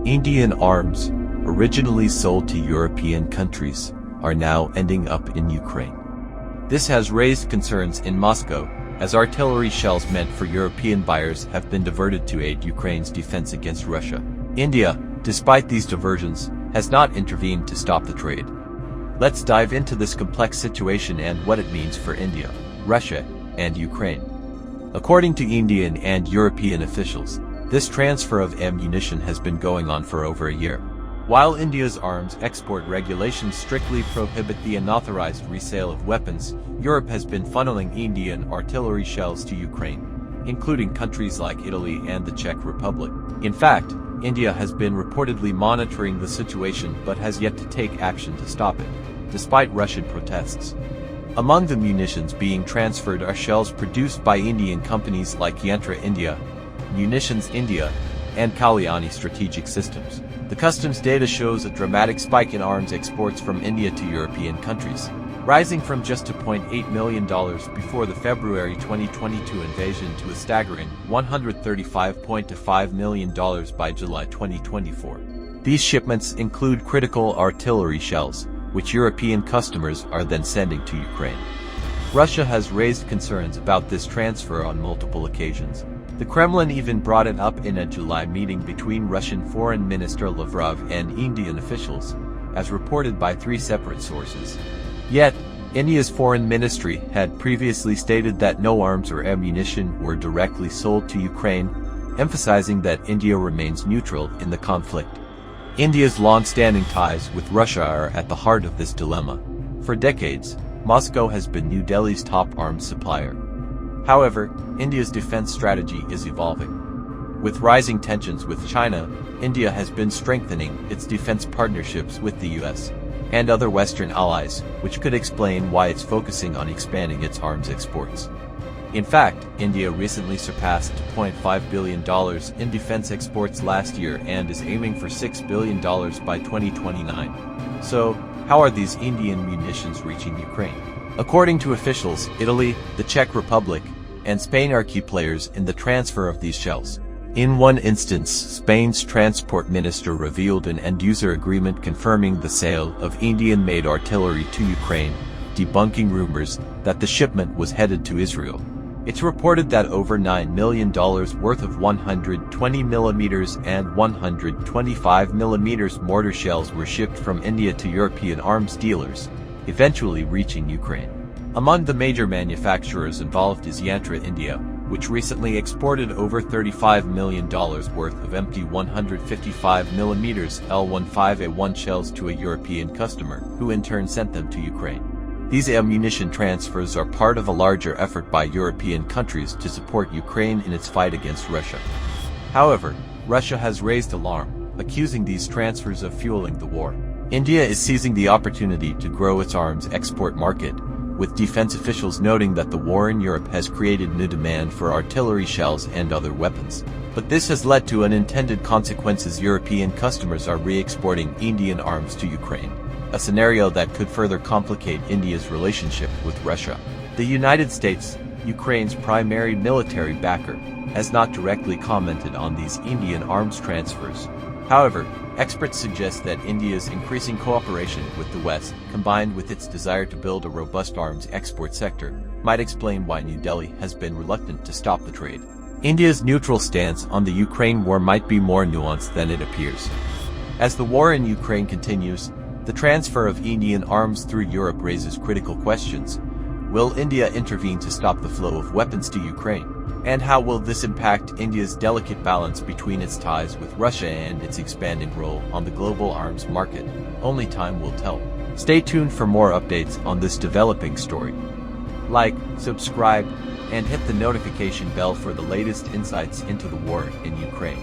Indian arms, originally sold to European countries, are now ending up in Ukraine. This has raised concerns in Moscow, as artillery shells meant for European buyers have been diverted to aid Ukraine's defense against Russia. India, despite these diversions, has not intervened to stop the trade. Let's dive into this complex situation and what it means for India, Russia, and Ukraine. According to Indian and European officials, this transfer of ammunition has been going on for over a year. While India's arms export regulations strictly prohibit the unauthorized resale of weapons, Europe has been funneling Indian artillery shells to Ukraine, including countries like Italy and the Czech Republic. In fact, India has been reportedly monitoring the situation but has yet to take action to stop it, despite Russian protests. Among the munitions being transferred are shells produced by Indian companies like Yantra India, Munitions India, and Kalyani Strategic Systems. The customs data shows a dramatic spike in arms exports from India to European countries, rising from just $2.8 million before the February 2022 invasion to a staggering $135.5 million by July 2024. These shipments include critical artillery shells, which European customers are then sending to Ukraine. Russia has raised concerns about this transfer on multiple occasions. The Kremlin even brought it up in a July meeting between Russian Foreign Minister Lavrov and Indian officials, as reported by 3 separate sources. Yet, India's foreign ministry had previously stated that no arms or ammunition were directly sold to Ukraine, emphasizing that India remains neutral in the conflict. India's long-standing ties with Russia are at the heart of this dilemma. For decades, Moscow has been New Delhi's top arms supplier. However, India's defense strategy is evolving. With rising tensions with China, India has been strengthening its defense partnerships with the US and other Western allies, which could explain why it's focusing on expanding its arms exports. In fact, India recently surpassed $2.5 billion in defense exports last year and is aiming for $6 billion by 2029. So, how are these Indian munitions reaching Ukraine? According to officials, Italy, the Czech Republic, and Spain are key players in the transfer of these shells. In one instance, Spain's transport minister revealed an end-user agreement confirming the sale of Indian-made artillery to Ukraine, debunking rumors that the shipment was headed to Israel. It's reported that over $9 million worth of 120mm and 125mm mortar shells were shipped from India to European arms dealers, eventually reaching Ukraine. Among the major manufacturers involved is Yantra India, which recently exported over $35 million worth of empty 155mm L15A1 shells to a European customer, who in turn sent them to Ukraine. These ammunition transfers are part of a larger effort by European countries to support Ukraine in its fight against Russia. However, Russia has raised alarm, accusing these transfers of fueling the war. India is seizing the opportunity to grow its arms export market, with defense officials noting that the war in Europe has created new demand for artillery shells and other weapons. But this has led to unintended consequences. European customers are re-exporting Indian arms to Ukraine, a scenario that could further complicate India's relationship with Russia. The United States, Ukraine's primary military backer, has not directly commented on these Indian arms transfers. However, experts suggest that India's increasing cooperation with the West, combined with its desire to build a robust arms export sector, might explain why New Delhi has been reluctant to stop the trade. India's neutral stance on the Ukraine war might be more nuanced than it appears. As the war in Ukraine continues, the transfer of Indian arms through Europe raises critical questions. Will India intervene to stop the flow of weapons to Ukraine? And how will this impact India's delicate balance between its ties with Russia and its expanding role on the global arms market? Only time will tell. Stay tuned for more updates on this developing story. Like, subscribe, and hit the notification bell for the latest insights into the war in Ukraine.